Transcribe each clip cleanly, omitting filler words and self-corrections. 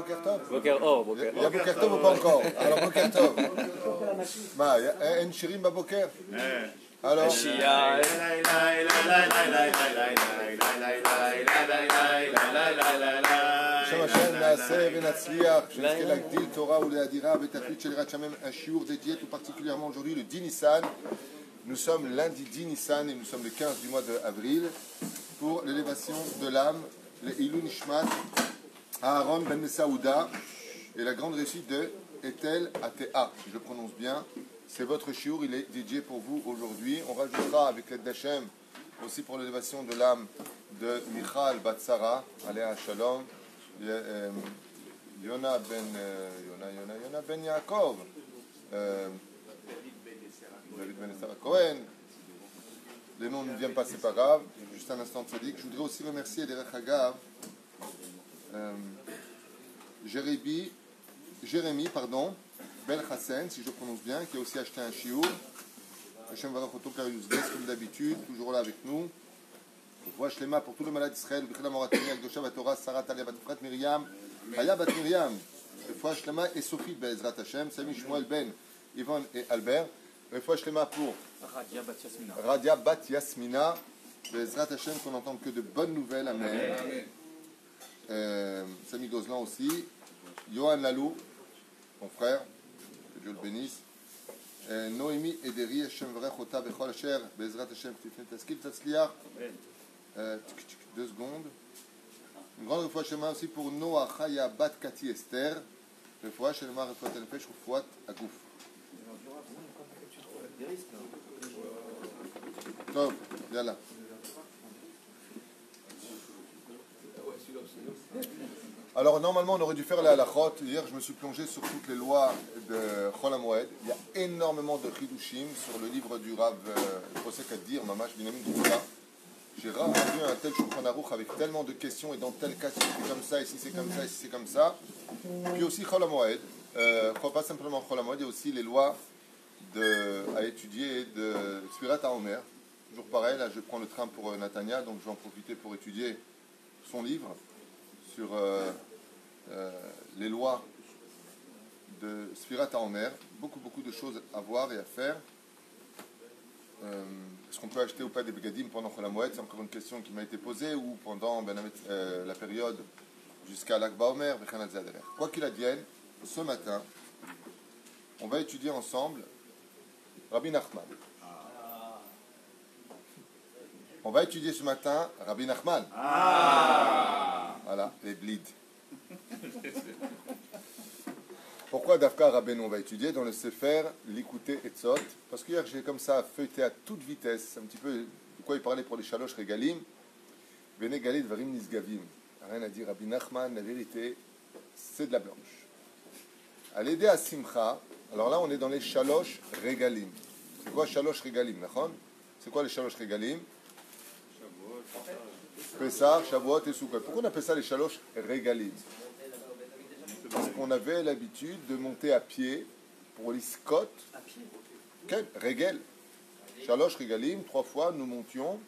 Boker Tov. Il y a Boker Tov ou pas encore? Alors Boker Tov. En shirim baboker. Alors. Shem Hashem na'aseh v'natzliach, שנזכה להגדיל תורה ולהאדירה בתכלית של יראת שמיים, un shiur dédié tout particulièrement aujourd'hui le 10 Nissan. Nous sommes lundi 10 Nissan et nous sommes le 15 du mois d'avril pour l'élévation de l'âme, le Ilou Nishmat, Aaron Ben Saouda et la grande réussite de Etel Atea, si je le prononce bien. C'est votre shiur, il est dédié pour vous aujourd'hui. On rajoutera avec l'aide d'Hachem aussi pour l'élévation de l'âme de Michal Batsara, Aléa Shalom, Yona Ben Yaakov, David Ben Sarah Cohen. Les noms ne viennent pas, c'est pas grave. Juste un instant de sadique. Je voudrais aussi remercier Derech Hagav, Jérémy, Ben Hassan, si je prononce bien, qui a aussi acheté un shiur. Hashem Varach Oto Karius Ges, comme d'habitude, toujours là avec nous. Voix Shlema pour tous les malades d'Israël, Bechila Moratini, Akdosha Batora, Sarah Talia Batfrat Myriam, Haya Bat Myriam, Voix Shlema et Sophie Bezrat Hashem, Sami Shmuel Ben, Yvonne et Albert. Voix Shlema pour Radia Bat Yasmina, Bezrat Hashem, qu'on n'entend que de bonnes nouvelles, Amen. Sami Gozlan aussi, Yohan Lalou, mon frère, que Dieu le bénisse. Noémie Ederi, Hashem Varach Ota Bechol Asher, Bezrat Hashem, Tifnet Taskil Tatzliach. 2 secondes. Une grande refoua shema aussi pour Noah Chaya Bat Kati Esther. Refoua shema refoua tenefesh refoua agouf. Top, yalla. Alors normalement on aurait dû faire la halachot. Hier je me suis plongé sur toutes les lois de Chol HaMoed. Il y a énormément de chidushim sur le livre du Rav Posek Adir, Mamash Binyamin Gouda. J'ai rarement vu un tel Shulchan Aruch avec tellement de questions et dans tel cas si c'est comme ça, et si c'est comme ça, et si c'est comme ça. Puis aussi Chol HaMoed, pas simplement Chol HaMoed, il y a aussi les lois à étudier de Sfirat HaOmer. Toujours pareil, là je prends le train pour Natania, donc je vais en profiter pour étudier son livre sur les lois de Sfirat HaOmer. Beaucoup de choses à voir et à faire. Est-ce qu'on peut acheter ou pas des begadim pendant Chol HaMoed? C'est encore une question qui m'a été posée, ou pendant la période jusqu'à l'Akba Omer. Quoi qu'il advienne, ce matin, on va étudier ensemble Rabbi Nachman. On va étudier ce matin Rabbi Nachman. Voilà, les blids. Pourquoi Dafka Rabbeinu on va étudier dans le Sefer Likutei Etzot? Parce qu'hier j'ai comme ça feuilleté à toute vitesse un petit peu de quoi il parlait pour les Shalosh Regalim. Bene Galit Varim Nisgavim. Rien à dire. Rabbi Nachman, la vérité, c'est de la blanche. À l'aider à Simcha, alors là on est dans les Shalosh Regalim. C'est quoi Shalosh Regalim? C'est quoi les Shalosh Regalim? Pessah, Shavuot et Sukkot. Pourquoi on appelle ça les Shalosh Regalim? Parce qu'on avait l'habitude de monter à pied pour les scot. Quel Regel. Shalosh Regalim, 3 fois nous montions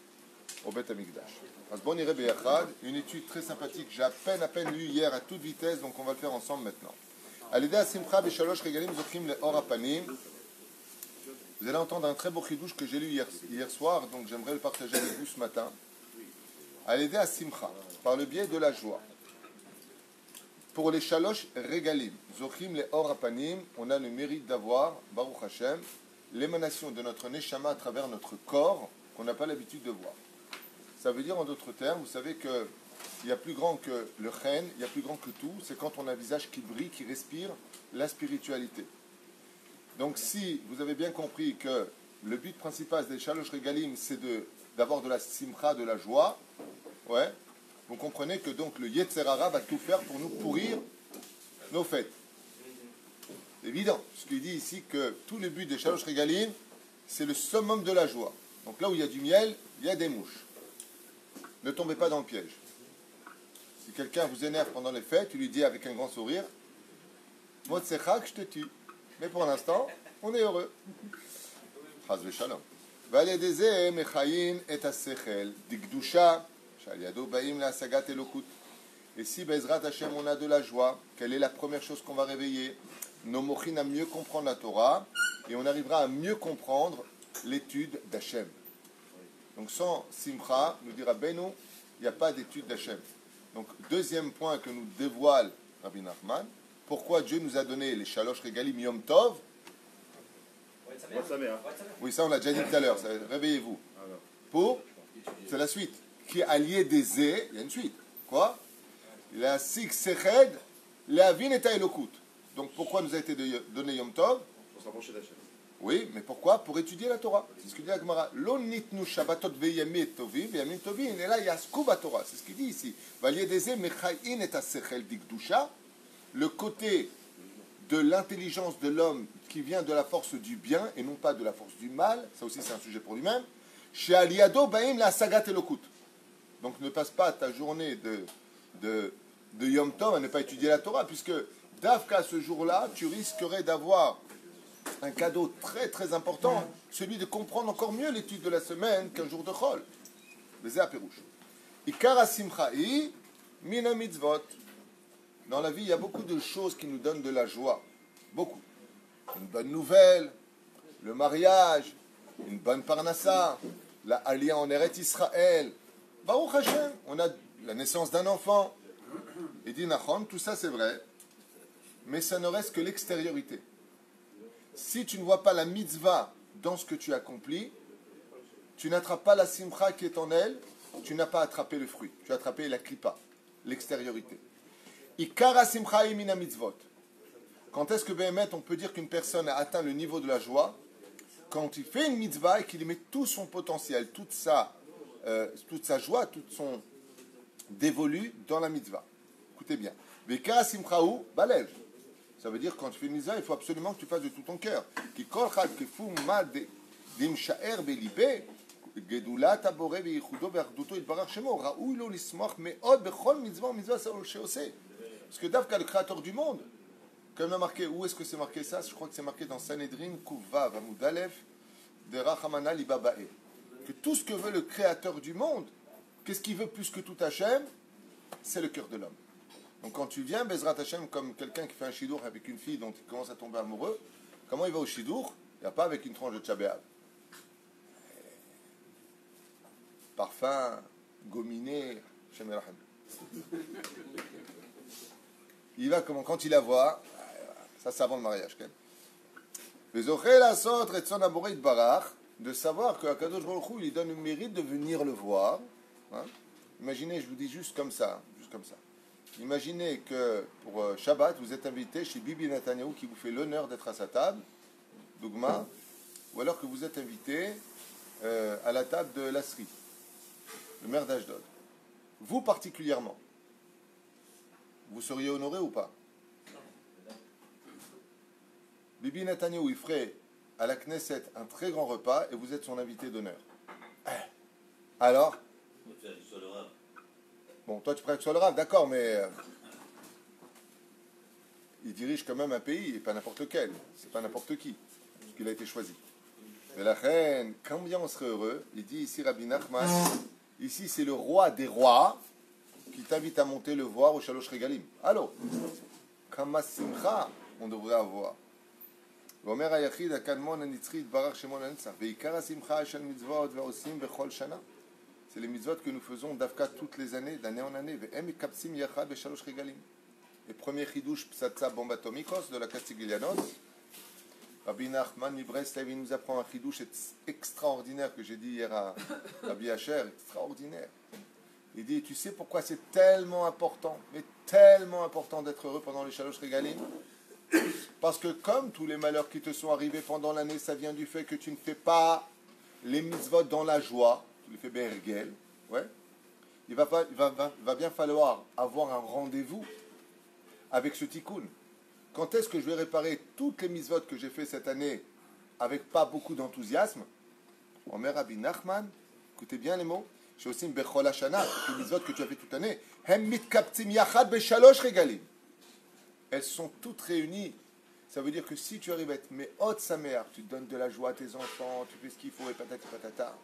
au Beth Amikdash. Asbon Ire Beyachad, une étude très sympathique, j'ai à peine lu hier à toute vitesse, donc on va le faire ensemble maintenant. À l'idée à Simcha et Shalosh Regalim Zochim le Or Apanim. Vous allez entendre un très beau chidouche que j'ai lu hier soir, donc j'aimerais le partager avec vous ce matin. À l'aider à Simcha, par le biais de la joie. Pour les Shalosh Regalim, Zochim les Or Apanim, on a le mérite d'avoir, Baruch Hashem, l'émanation de notre Neshama à travers notre corps, qu'on n'a pas l'habitude de voir. Ça veut dire en d'autres termes, vous savez qu'il y a plus grand que le Chen, il y a plus grand que tout, c'est quand on a un visage qui brille, qui respire la spiritualité. Donc si vous avez bien compris que le but principal des Shalosh Regalim, c'est d'avoir de la simcha, de la joie, ouais, vous comprenez que donc le Yetzer Hara va tout faire pour nous pourrir nos fêtes. C'est évident, puisqu'il dit ici que tout le but des Shalosh Regalim, c'est le summum de la joie. Donc là où il y a du miel, il y a des mouches. Ne tombez pas dans le piège. Si quelqu'un vous énerve pendant les fêtes, tu lui dis avec un grand sourire, Motsechak, je te tue. Mais pour l'instant, on est heureux. Chaz v'shalom. ועל ידי זה מחיים את השכל דקדושה שעל ידו באים להשגת אלוקות. Et si Bezrat Hashem, on a de la joie, quelle est la première chose qu'on va réveiller? Nos mochin à mieux comprendre la Torah, et on arrivera à mieux comprendre l'étude d'Hachem. Donc sans Simcha, nous dira Beno, il n'y a pas d'étude d'Hachem. Donc deuxième point que nous dévoile Rabbi Nachman, pourquoi Dieu nous a donné les Shalosh Regalim Yom Tov. Oui, ça on l'a déjà dit tout à l'heure, réveillez-vous. Pour, c'est la suite, qui est allié des Zé, il y a une suite. Quoi? La Sik Seched, la Vin et Elokut. Donc pourquoi nous a été donné Yom Tov? Pour se rapprocher d'Hachem. Oui, mais pourquoi? Pour étudier la Torah. C'est ce que dit la Gemara. Lo nitnu Shabbatot veyamim tovim, veyamim tovim, et là yasku Torah. C'est ce qu'il dit ici. Valiedeze mechayin et asechel dikdusha. Le côté de l'intelligence de l'homme qui vient de la force du bien et non pas de la force du mal. Ça aussi c'est un sujet pour lui-même. Chez Aliado baim la sagat elokut. Donc ne passe pas ta journée de Yom Tov à ne pas étudier la Torah, puisque d'Afka ce jour-là, tu risquerais d'avoir un cadeau très très important, celui de comprendre encore mieux l'étude de la semaine qu'un jour de Chol. Bezé à Pérouche. Ikara simcha'i mina mitzvot. Dans la vie, il y a beaucoup de choses qui nous donnent de la joie. Beaucoup. Une bonne nouvelle, le mariage, une bonne parnassa, la aliyah en Eretz Israël. Baruch Hashem, on a la naissance d'un enfant. Et dit Nachon, tout ça c'est vrai, mais ça ne reste que l'extériorité. Si tu ne vois pas la mitzvah dans ce que tu accomplis, tu n'attrapes pas la simcha qui est en elle, tu n'as pas attrapé le fruit. Tu as attrapé la klipa, l'extériorité. Ikara simcha imina mitzvot. Quand est-ce que Béhémet, on peut dire qu'une personne a atteint le niveau de la joie? Quand il fait une mitzvah et qu'il met tout son potentiel, toute sa joie, tout son dévolu dans la mitzvah. Écoutez bien. Ikara simchaou balev. Ça veut dire que quand tu fais une mitzvah, il faut absolument que tu fasses de tout ton cœur. Parce que Davka, le créateur du monde, comme il a marqué, où est-ce que c'est marqué ça? Je crois que c'est marqué dans Sanhedrin, Kuvav, Amud Aleph, de Rachamana Libabae. Que tout ce que veut le créateur du monde, qu'est-ce qu'il veut plus que tout Hachem? C'est le cœur de l'homme. Donc quand tu viens, Bezrat Hashem, comme quelqu'un qui fait un shidour avec une fille dont il commence à tomber amoureux, comment il va au shidour? Il n'y a pas avec une tranche de tchabéab. Parfum, gominé, Shem Elachem. Il va comment? Quand il la voit, ça c'est avant le mariage quand même. De savoir qu'Akadosh Baruch Hu, il donne le mérite de venir le voir. Hein? Imaginez, je vous dis juste comme ça. Imaginez que pour Shabbat, vous êtes invité chez Bibi Netanyahu qui vous fait l'honneur d'être à sa table, Dougma, ou alors que vous êtes invité à la table de Lasri, le maire d'Ashdod. Vous particulièrement, vous seriez honoré ou pas? Bibi Netanyahu, il ferait à la Knesset un très grand repas et vous êtes son invité d'honneur. Alors? Bon, toi tu préfères que ce soit le Rav, d'accord, mais il dirige quand même un pays, et pas n'importe lequel, c'est pas n'importe qui, parce qu'il a été choisi. Mais la reine, combien on serait heureux, il dit ici Rabbi Nachman, ici c'est le roi des rois qui t'invite à monter le voir au Shalosh Regalim. Allô? Kama simcha on devrait avoir. ואומר היחיד הקדמון הנצחי יתברך שמו לנצח ועיקר השמחה של מצוות ועושים בכל שנה. C'est les mitzvot que nous faisons d'Afka toutes les années, d'année en année. Les premiers chidouches psatza bombatomikos de la Castiglianos. Rabbi Nachman Mibreslev nous apprend un chidouche extraordinaire que j'ai dit hier à Rabbi Asher, extraordinaire. Il dit, tu sais pourquoi c'est tellement important, mais tellement important d'être heureux pendant les Shalosh Regalim? Parce que comme tous les malheurs qui te sont arrivés pendant l'année, ça vient du fait que tu ne fais pas les mitzvot dans la joie. Tu le fais Bergel, ouais. Il va bien falloir avoir un rendez-vous avec ce tikkun. Quand est-ce que je vais réparer toutes les mitzvot que j'ai fait cette année avec pas beaucoup d'enthousiasme? Omer Rabbi Nachman, écoutez bien les mots. J'ai aussi une Bechol Hashana, les mitzvot que tu as fait toute l'année. Hem mitkaptim yachad beshalosh regalim. Elles sont toutes réunies. Ça veut dire que si tu arrives à être me'ot sameach, tu donnes de la joie à tes enfants, tu fais ce qu'il faut et patati patata.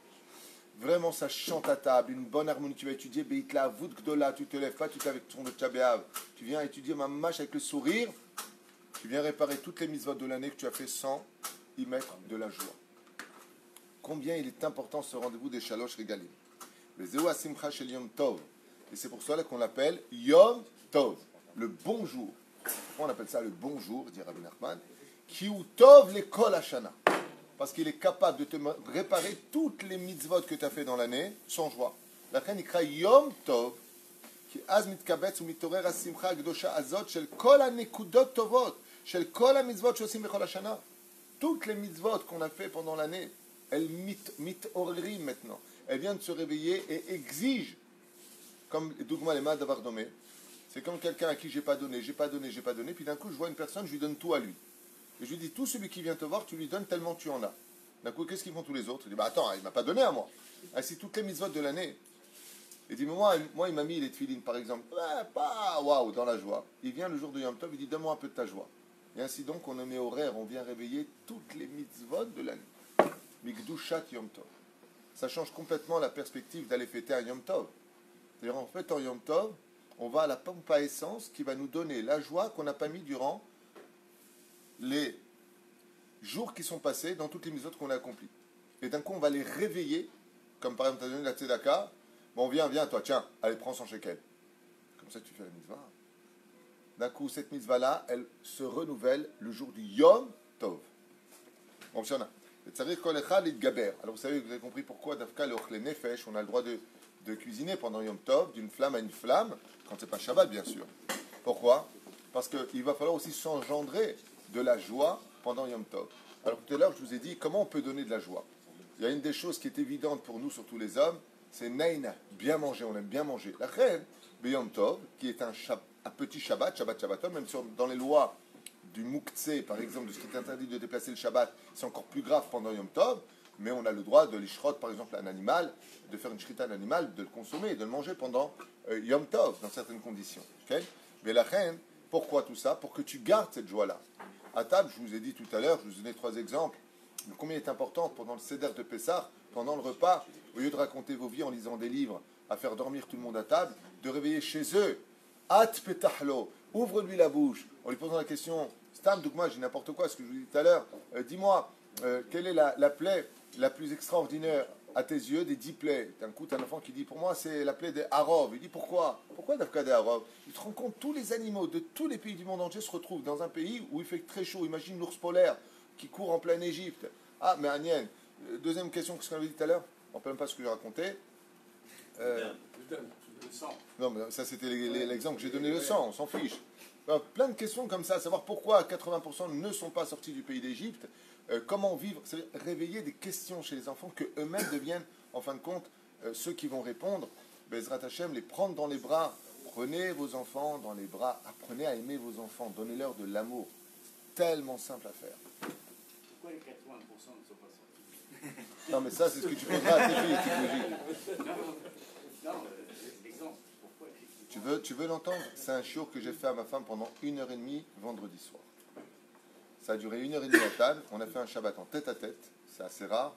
vraiment ça chante à table, une bonne harmonie. Tu vas étudier Beitla, Vout Gdola, tu te lèves pas, tu es avec ton Tchabéav. Tu viens étudier Mamash avec le sourire. Tu viens réparer toutes les mitzvot de l'année que tu as fait sans y mettre de la joie. Combien il est important ce rendez-vous des Shalosh Regalim. Le Zéou Asimcha Shel Yom Tov. Et c'est pour cela qu'on l'appelle Yom Tov, le bon jour. Pourquoi on appelle ça le bon jour, dit Rabbi Nachman? Ki ou Tov l'école Hashana. Parce qu'il est capable de te réparer toutes les mitzvot que tu as fait dans l'année sans joie. La reine ikra Yom Tov, qui az mitkabetz ou mitorer asimcha gdosha azot shel kol hanekudot tovot, shel kol hamitzvot shosim bechol hashana. Toutes les mitzvot qu'on a fait pendant l'année, elles mitorerim maintenant. Elles viennent de se réveiller et exigent, comme Dougma les mains d'avoir nommé. C'est comme quelqu'un à qui j'ai pas donné, puis d'un coup je vois une personne, je lui donne tout à lui. Et je lui dis, tout celui qui vient te voir, tu lui donnes tellement tu en as. D'un coup, qu'est-ce qu'ils font tous les autres? Il dit, bah attends, il ne m'a pas donné à moi. Ainsi, toutes les mitzvot de l'année. Il dit, mais moi, il m'a mis les tefilines, par exemple. Ouais, pas waouh, dans la joie. Il vient le jour de Yom Tov, il dit, donne-moi un peu de ta joie. Et ainsi donc, on met horaire, on vient réveiller toutes les mitzvot de l'année. Mikdushat Yom Tov. Ça change complètement la perspective d'aller fêter un Yom Tov. C'est-à-dire, en fait, en Yom Tov, on va à la pompe à essence qui va nous donner la joie qu'on n'a pas mis durant les jours qui sont passés dans toutes les mitzvot qu'on a accomplies. Et d'un coup, on va les réveiller, comme par exemple, tu as donné la tzedaka, bon, viens, toi, tiens, allez, prends 100 shekels. Comme ça, tu fais la mitzvah. D'un coup, cette mitzvah-là, elle se renouvelle le jour du Yom Tov. Bon, si on a. Alors, vous savez, vous avez compris pourquoi, d'Afka, le Ochle Nefesh, on a le droit de cuisiner pendant Yom Tov, d'une flamme à une flamme, quand c'est pas Shabbat, bien sûr. Pourquoi? Parce qu'il va falloir aussi s'engendrer de la joie pendant Yom Tov. Alors tout à l'heure, je vous ai dit comment on peut donner de la joie. Il y a une des choses qui est évidente pour nous, surtout les hommes, c'est Naina, bien manger, on aime bien manger. La reine, Yom Tov, qui est un petit Shabbat, Shabbaton, même dans les lois du Mouktsé, par exemple, de ce qui est interdit de déplacer le Shabbat, c'est encore plus grave pendant Yom Tov, mais on a le droit de l'ishrot, par exemple, un animal, de faire une shrita à un animal, de le consommer et de le manger pendant Yom Tov, dans certaines conditions. Okay? Mais la reine, pourquoi tout ça? Pour que tu gardes cette joie-là. À table, je vous ai dit tout à l'heure, je vous ai donné 3 exemples, de combien il est important pendant le Seder de Pessah, pendant le repas, au lieu de raconter vos vies en lisant des livres, à faire dormir tout le monde à table, de réveiller chez eux. At petahlo, ouvre-lui la bouche, en lui posant la question, Stam, donc moi, j'ai n'importe quoi, ce que je vous ai dit tout à l'heure, dis-moi, quelle est la plaie la plus extraordinaire à tes yeux des 10 plaies? D'un coup, tu as un enfant qui dit, pour moi, c'est la plaie des Harov. Il dit, pourquoi? Pourquoi Dafka des Harov? Tu te rends compte, tous les animaux de tous les pays du monde entier se retrouvent dans un pays où il fait très chaud. Imagine l'ours polaire qui court en pleine Égypte. Ah, mais Agnès, deuxième question, qu'est-ce qu'on avait dit tout à l'heure? On ne peut même pas ce que j'ai raconté. Non, mais ça, c'était l'exemple que j'ai donné, le sang, on s'en fiche. Alors, plein de questions comme ça, savoir pourquoi 80% ne sont pas sortis du pays d'Égypte, comment vivre, c'est réveiller des questions chez les enfants que eux-mêmes deviennent, en fin de compte, ceux qui vont répondre. Bezrat Hashem, les prendre dans les bras. Prenez vos enfants dans les bras, apprenez à aimer vos enfants, donnez-leur de l'amour. Tellement simple à faire. Pourquoi les 80% ne sont pas sortis? Non, mais ça, c'est ce que tu poseras à tes filles, typologie. Non, l'exemple, pourquoi? Tu veux l'entendre? C'est un shiur que j'ai fait à ma femme pendant 1h30 vendredi soir. Ça a duré 1h30 à table. On a fait un Shabbat en tête à tête. C'est assez rare.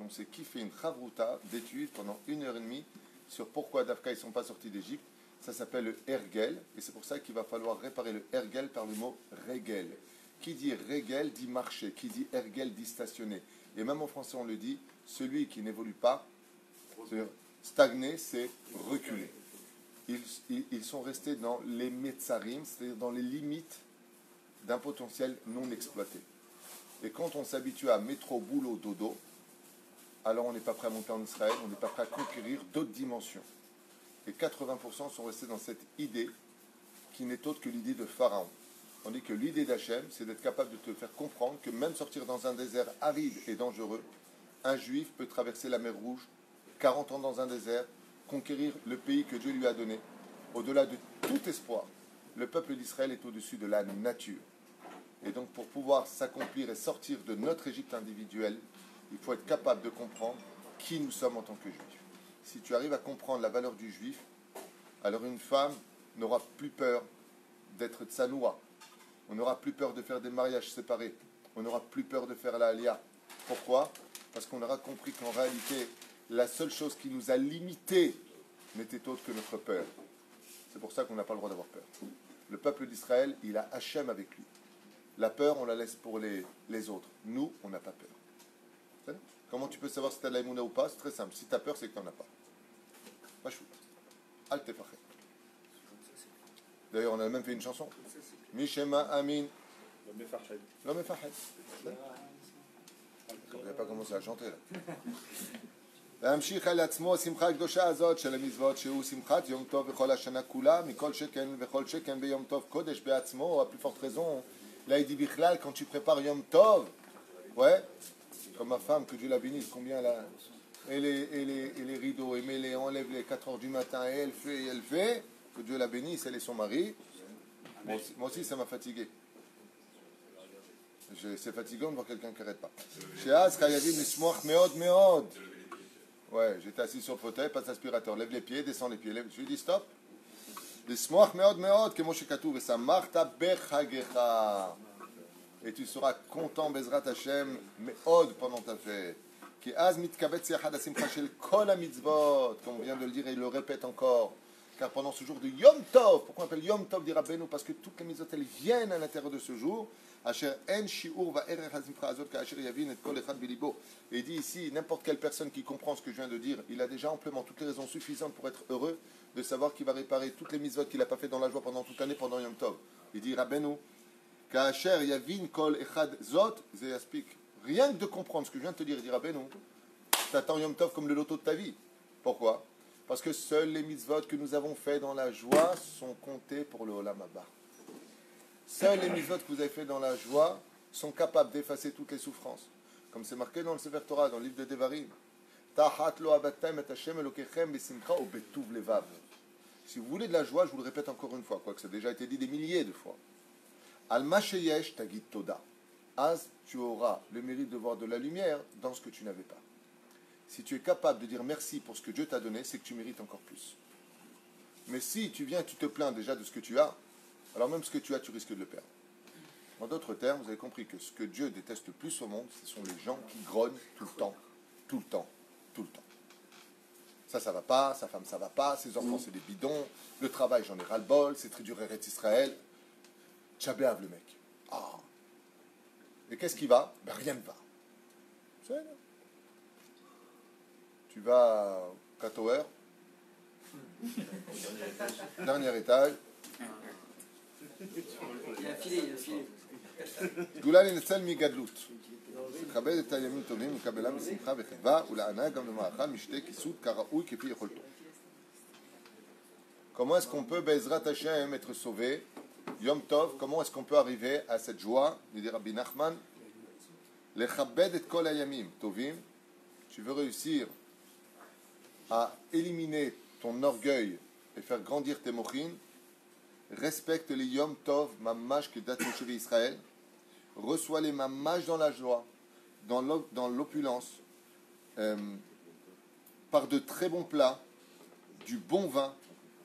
On s'est kiffé une chavruta d'études pendant 1h30 sur pourquoi Dafka ils ne sont pas sortis d'Égypte. Ça s'appelle le Hergel. Et c'est pour ça qu'il va falloir réparer le Hergel par le mot Regel. Qui dit Regel dit marcher. Qui dit Hergel dit stationner. Et même en français on le dit, celui qui n'évolue pas, stagner, c'est reculer. Ils sont restés dans les metzarim, c'est-à-dire dans les limites d'un potentiel non exploité. Et quand on s'habitue à métro, boulot, dodo, alors on n'est pas prêt à monter en Israël, on n'est pas prêt à conquérir d'autres dimensions. Et 80% sont restés dans cette idée qui n'est autre que l'idée de Pharaon. On dit que l'idée d'Hachem, c'est d'être capable de te faire comprendre que même sortir dans un désert aride et dangereux, un juif peut traverser la mer Rouge, 40 ans dans un désert, conquérir le pays que Dieu lui a donné. Au-delà de tout espoir, le peuple d'Israël est au-dessus de la nature. Et donc pour pouvoir s'accomplir et sortir de notre Égypte individuelle, il faut être capable de comprendre qui nous sommes en tant que juifs. Si tu arrives à comprendre la valeur du juif, alors une femme n'aura plus peur d'être tsanoua. On n'aura plus peur de faire des mariages séparés. On n'aura plus peur de faire la alia. Pourquoi? Parce qu'on aura compris qu'en réalité, La seule chose qui nous a limités n'était autre que notre peur. C'est pour ça qu'on n'a pas le droit d'avoir peur. Le peuple d'Israël, il a Hachem avec lui. La peur, on la laisse pour les autres. Nous, on n'a pas peur. Comment tu peux savoir si tu as de l'aïmouna ou pas? C'est très simple. Si tu as peur, c'est que tu n'en as pas. Pachout. Al tefachet. D'ailleurs, on a même fait une chanson. Mishema Amin. L'homme est fahed. On n'a pas commencé à chanter là. להמשיך על עצמו שמחה הקדושה הזאת של המצוות שהוא שמחת יום טוב בכל השנה כולה מכל שכן וכל שכן ביום טוב קודש בעצמו, à plus forte raison. Là il dit בכלל quand tu prépares Yom Tov, ouais, comme ma femme que Dieu la bénisse, combien là, et les rideaux, et les enlève les 4 heures du matin et elle fait, que Dieu la bénisse, elle et son mari. Moi aussi ça m'a fatigué. C'est fatigant de voir quelqu'un qui n'arrête pas. שאז חייבים לשמוח מאוד מאוד. Ouais, j'étais assis sur le fauteuil, pas d'aspirateur. Lève les pieds, descends les pieds. Je lui dis stop. לשמוח מאוד מאוד, כמו שכתוב, ושמחת בחגך. Et tu seras content, Bezrat Hashem, מאוד pendant ta fête. כי אז מתקבץ יחד השמחה של כל המצוות, comme on vient de le dire et il le répète encore. Car pendant ce jour de Yom Tov, pourquoi on appelle Yom Tov, dit Rabbeinu, parce que toutes les mitzvot, elles viennent à l'intérieur de ce jour. Et il dit ici, n'importe quelle personne qui comprend ce que je viens de dire, il a déjà amplement toutes les raisons suffisantes pour être heureux de savoir qu'il va réparer toutes les mitzvot qu'il n'a pas fait dans la joie pendant toute l'année, pendant Yom Tov. Il dit Rabbeinu, Ka'asher yavin kol echad zot ze yaspik. Rien que de comprendre ce que je viens de te dire, il dit Rabbeinu, t'attends Yom Tov comme le loto de ta vie. Pourquoi? Parce que seuls les mitzvot que nous avons fait dans la joie sont comptés pour le Olam Haba. Seuls les mitzvot que vous avez fait dans la joie sont capables d'effacer toutes les souffrances. Comme c'est marqué dans le Sefer Torah, dans le livre de Devarim. Si vous voulez de la joie, je vous le répète encore une fois, quoique ça a déjà été dit des milliers de fois. Alma sheyesh tagid toda. Az, tu auras le mérite de voir de la lumière dans ce que tu n'avais pas. Si tu es capable de dire merci pour ce que Dieu t'a donné, c'est que tu mérites encore plus. Mais si tu viens et tu te plains déjà de ce que tu as, alors même ce que tu as, tu risques de le perdre. En d'autres termes, vous avez compris que ce que Dieu déteste le plus au monde, ce sont les gens qui grognent tout le temps, tout le temps, tout le temps. Ça va pas, sa femme, ça va pas, ses enfants, c'est des bidons, le travail, j'en ai ras-le-bol, c'est très dur Eretz Israël. Tchabéav le mec. Ah. Et qu'est-ce qui va? Ben rien ne va. C'est là. Tu vas au Katower, dernier étage. Il a filé. גדולה לנצל מגדלות. לכבד את הימים טובים, לקבלם בשמחה וחיבה, ולענה גם למאכל משתה כיסוד כראוי כפי יכולתו. Comment est-ce qu'on peut, Bezrat Hashem, être sauvé? Yom Tov, comment est-ce qu'on peut arriver à cette joie? Dit Rabbi Nachman, לכבד את כל הימים טובים. Tu veux réussir à éliminer ton orgueil et faire grandir tes mochines, respecte les Yom Tov, mamash que date Moshe Israël, reçois les mamash dans la joie, dans l'opulence, par de très bons plats, du bon vin,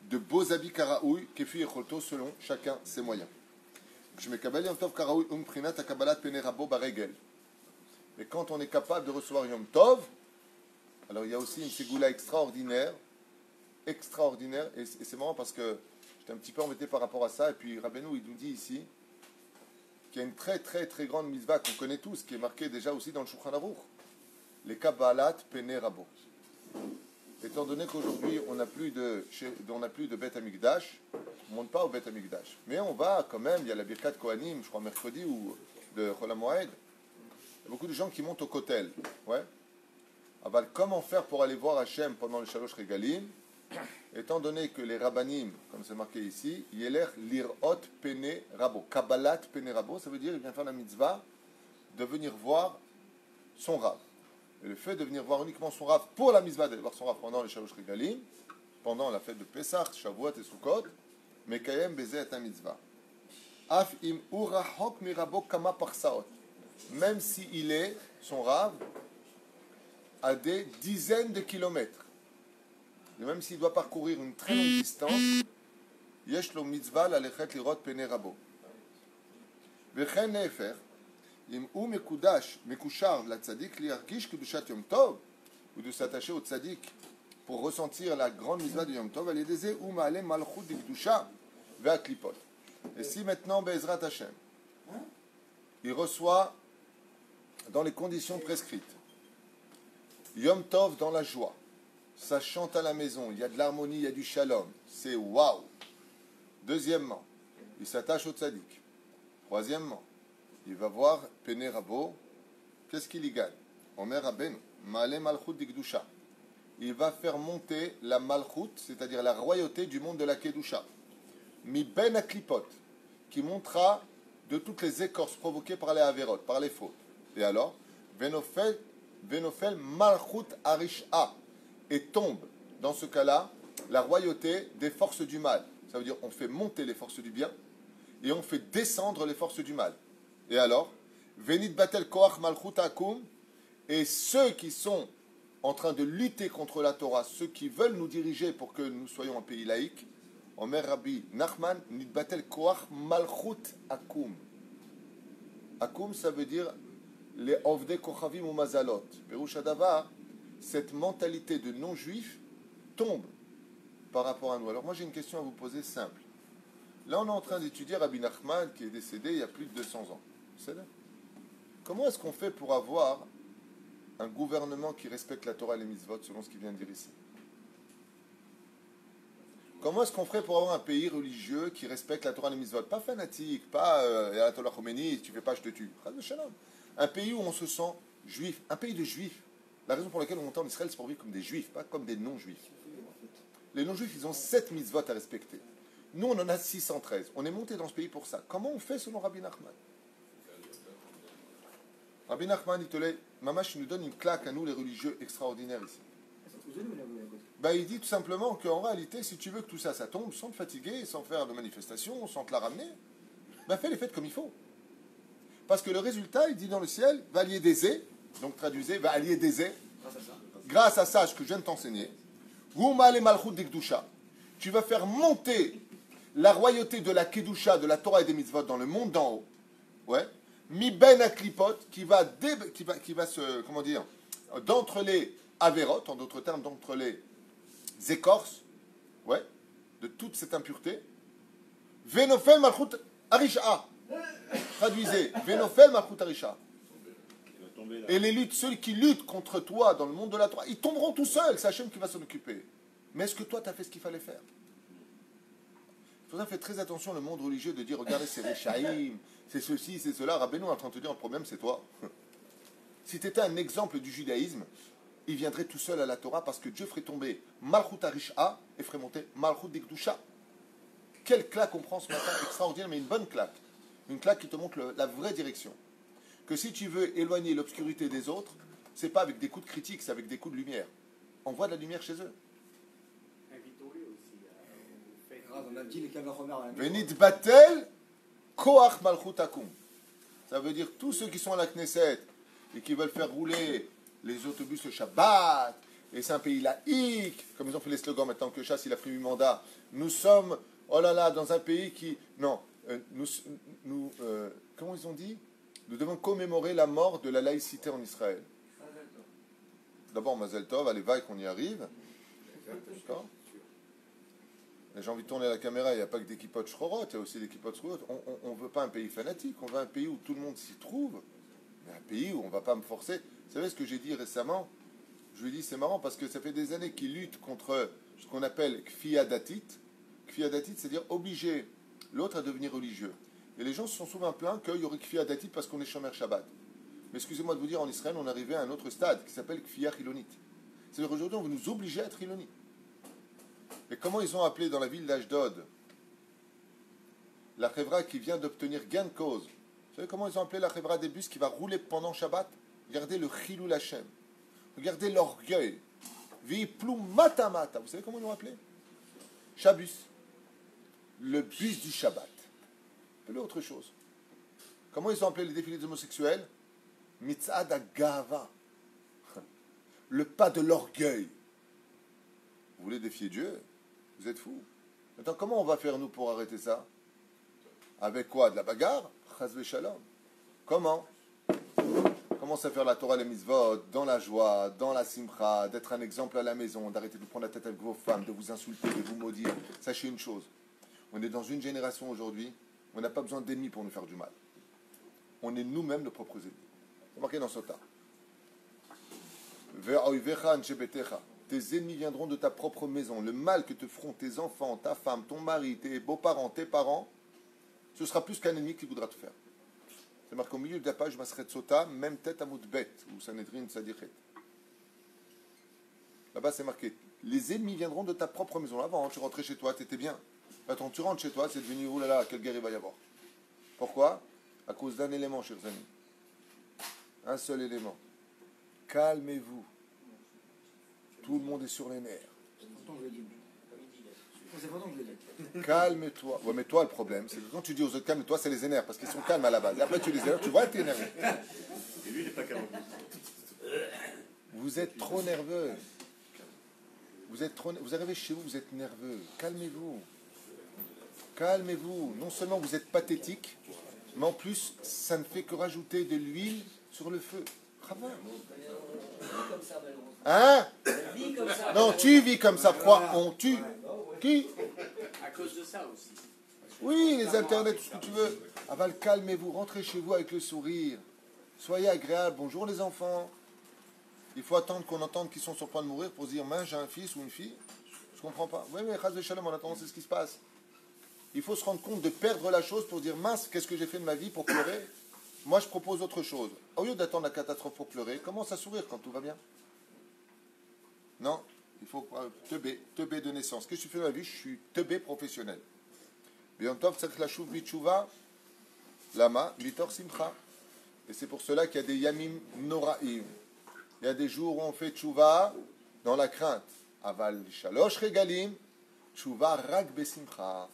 de beaux habits karaoui, kefi echolto selon chacun ses moyens. Je me kabel Yom Tov karaoui prinat akabalat pene rabo baregel. Et quand on est capable de recevoir Yom Tov, alors il y a aussi une ségoula extraordinaire, et c'est marrant parce que j'étais un petit peu embêté par rapport à ça, et puis Rabbeinu il nous dit ici qu'il y a une très très très grande mitzvah qu'on connaît tous, qui est marquée déjà aussi dans le Shulchan Aruch, les Kabbalat Pene Rabo. Étant donné qu'aujourd'hui on n'a plus de Beth Amikdash, on ne monte pas au Beth Amikdash, mais on va quand même, il y a la Birkat Kohanim, je crois mercredi, ou de Chol HaMoed, il y a beaucoup de gens qui montent au Kotel, ouais. Alors, comment faire pour aller voir Hachem pendant le Shalosh Regalim, étant donné que les Rabbanim, comme c'est marqué ici, Yeler Lirot Pene Rabo, Kabbalat Pene Rabo, ça veut dire qu'il vient faire la mitzvah de venir voir son Rav. Et le fait de venir voir uniquement son Rav pour la mitzvah, d'aller voir son Rav pendant le Shalosh Regalim, pendant la fête de Pesach, Shavuot et Sukkot, Mekayem Bezeh et mitzvah. Af im urahok mirabo kama parsaot. Même s'il est, son Rav, à des dizaines de kilomètres. Et même s'il doit parcourir une très longue distance, yesh lo mitzvah lalechet lirot pene rabo. Vechen nefer, im u mekudash mekushar la tzadik liargish kedushat yom tov, ou de s'attacher au tzaddik pour ressentir la grande mitzvah de Yom Tov, et si maintenant, Be'ezrat Hashem, il reçoit dans les conditions prescrites, Yom Tov dans la joie, ça chante à la maison, il y a de l'harmonie, il y a du shalom, c'est waouh. Deuxièmement, il s'attache au tzaddik. Troisièmement, il va voir Pene Rabo, qu'est-ce qu'il y gagne? Omer Rabbeinu, Ma'ale Malchut Dikdusha. Il va faire monter la Malchut, c'est-à-dire la royauté du monde de la Kedusha. Mi Ben Aklipot, qui montera de toutes les écorces provoquées par les Averot, par les fautes. Et alors, Venofel Malchut Arisha, et tombe, dans ce cas-là, la royauté des forces du mal. Ça veut dire on fait monter les forces du bien et on fait descendre les forces du mal. Et alors, Venit Batel Koach Malchut Akum, et ceux qui sont en train de lutter contre la Torah, ceux qui veulent nous diriger pour que nous soyons un pays laïque, Omer Rabbi Nachman, Nit Batel Koach Malchut Akum. Akum, ça veut dire les Ovde Kochavim ou Mazalot. Perush Hadavar, cette mentalité de non-juif tombe par rapport à nous. Alors moi j'ai une question à vous poser simple. Là on est en train d'étudier Rabbi Nachman qui est décédé il y a plus de 200 ans. C'est là. Comment est-ce qu'on fait pour avoir un gouvernement qui respecte la Torah et les mitzvot selon ce qu'il vient de dire ici? Comment est-ce qu'on ferait pour avoir un pays religieux qui respecte la Torah et les mitzvot? Pas fanatique, pas Ayatollah Khomeini, si tu fais pas je te tue. Un pays où on se sent juif, un pays de juifs. La raison pour laquelle on monte en Israël, c'est pour vivre comme des juifs, pas comme des non-juifs. Les non-juifs, ils ont 7 mitzvot à respecter. Nous, on en a 613. On est monté dans ce pays pour ça. Comment on fait selon Rabbi Nachman? Rabbi Nachman, Mamash, il nous donne une claque à nous, les religieux extraordinaires ici. Il dit tout simplement qu'en réalité, si tu veux que tout ça, ça tombe, sans te fatiguer, sans faire de manifestations, sans te la ramener, fais les fêtes comme il faut. Parce que le résultat, il dit dans le ciel, va allier des ais, donc traduisez, va allier des ais, grâce à ça, ce que je viens de t'enseigner, tu vas faire monter la royauté de la Kedusha, de la Torah et des mitzvot dans le monde d'en haut. Ouais. Mi ben aklipot, qui va se, comment dire, d'entre les averot, en d'autres termes, d'entre les écorces, ouais, de toute cette impureté. Venofel malchut arisha. Traduisez, Venofel malchut arisha. Et les luttes, ceux qui luttent contre toi dans le monde de la Torah, ils tomberont tout seuls, c'est Hachem qui va s'en occuper. Mais est-ce que toi, tu as fait ce qu'il fallait faire? Il faudra faire très attention le monde religieux de dire, regardez, c'est Rechaïm, c'est ceci, c'est cela. Rabbeinu est en train de te dire, le problème, c'est toi. Si tu étais un exemple du judaïsme, il viendrait tout seul à la Torah parce que Dieu ferait tomber Malchut Arisha et ferait monter Malchut Dikdusha. Quelle claque on prend ce matin, extraordinaire, mais une bonne claque. Une claque qui te montre la vraie direction. Que si tu veux éloigner l'obscurité des autres, c'est pas avec des coups de critique, c'est avec des coups de lumière. Envoie de la lumière chez eux. Venit batel koach malchut akum. Ça veut dire tous ceux qui sont à la Knesset et qui veulent faire rouler les autobus le Shabbat, et c'est un pays laïque, comme ils ont fait les slogans maintenant que Chasse il a pris 8 mandats. Nous sommes, oh là là, dans un pays qui... Non, comment ils ont dit? Nous devons commémorer la mort de la laïcité en Israël. D'abord, Mazel Tov, allez, vaille qu'on y arrive. D'accord? J'ai envie de tourner la caméra, il n'y a pas que des kippot shrorot, il y a aussi des kippot shrorot. On ne veut pas un pays fanatique, on veut un pays où tout le monde s'y trouve, mais un pays où on ne va pas me forcer. Vous savez ce que j'ai dit récemment? Je lui ai dit, c'est marrant parce que ça fait des années qu'ils luttent contre ce qu'on appelle kfiyat datit. Kfiyat datit, c'est-à-dire obliger l'autre à devenir religieux. Et les gens se sont souvent plaints qu'il y aurait kfiyat datit parce qu'on est shomer Shabbat. Mais excusez-moi de vous dire, en Israël, on est arrivé à un autre stade qui s'appelle kfiyat hilonit. C'est-à-dire aujourd'hui, on veut nous obliger à être hilonit. Et comment ils ont appelé dans la ville d'Ashdod la chevra qui vient d'obtenir gain de cause? Vous savez comment ils ont appelé la chevra des bus qui va rouler pendant Shabbat? Regardez le chilul Hashem. Regardez l'orgueil. Viplou matamata. Vous savez comment ils l'ont appelé? Shabus. Le bus du Shabbat. Appelez autre chose. Comment ils ont appelé les défilés des homosexuels? Mitzad agava. Le pas de l'orgueil. Vous voulez défier Dieu? Vous êtes fous. Maintenant, comment on va faire, nous, pour arrêter ça? Avec quoi? De la bagarre? Chas v'shalom. Comment Commence à faire la Torah, les mitzvot, dans la joie, dans la simcha, d'être un exemple à la maison, d'arrêter de prendre la tête avec vos femmes, de vous insulter, de vous maudire. Sachez une chose, on est dans une génération aujourd'hui, on n'a pas besoin d'ennemis pour nous faire du mal. On est nous-mêmes nos propres ennemis. C'est marqué dans Sota. Tes ennemis viendront de ta propre maison. Le mal que te feront tes enfants, ta femme, ton mari, tes beaux-parents, tes parents, ce sera plus qu'un ennemi qui voudra te faire. C'est marqué au milieu de la page Masret Sota, même tête à Moudbet, ou Sanhedrin Sadirhet. Là-bas, c'est marqué les ennemis viendront de ta propre maison. Avant, tu rentrais chez toi, tu étais bien. Maintenant, tu rentres chez toi, c'est devenu oh là là, quelle guerre il va y avoir. Pourquoi? À cause d'un élément, chers amis. Un seul élément. Calmez-vous. Tout le monde est sur les nerfs. Calme-toi. Ouais, mais toi, le problème, c'est que quand tu dis aux autres calme-toi, c'est les énerves, parce qu'ils sont calmes à la base. Et après, tu les énerves, tu vois, t'es énervé. Et lui, il n'est pas calme. Vous êtes trop nerveux. Vous arrivez chez vous, vous êtes nerveux. Calmez-vous. Calmez-vous. Non seulement vous êtes pathétique, mais en plus, ça ne fait que rajouter de l'huile sur le feu. Hein? Non, tu vis comme ça. Pourquoi on tue? Qui? À cause de ça aussi. Oui, les internets, tout ce que tu veux. Aval, calmez-vous, rentrez chez vous avec le sourire. Soyez agréable. Bonjour les enfants. Il faut attendre qu'on entende qu'ils sont sur le point de mourir pour se dire, mince, j'ai un fils ou une fille. Je comprends pas. Oui, mais Chaz de Shalom, en attendant, c'est ce qui se passe. Il faut se rendre compte de perdre la chose pour dire, mince, qu'est-ce que j'ai fait de ma vie pour pleurer? Moi, je propose autre chose. Au lieu d'attendre la catastrophe pour pleurer, commence à sourire quand tout va bien. Non, il faut teubé de naissance. Qu'est-ce que tu fais de ma vie? Je suis teubé professionnel. Bientôt, c'est la chouv bichouva, lama, mitor simcha. Et c'est pour cela qu'il y a des yamim noraim. Il y a des jours où on fait tchouva dans la crainte. Aval shalosh regalim, tchouva rak besimcha.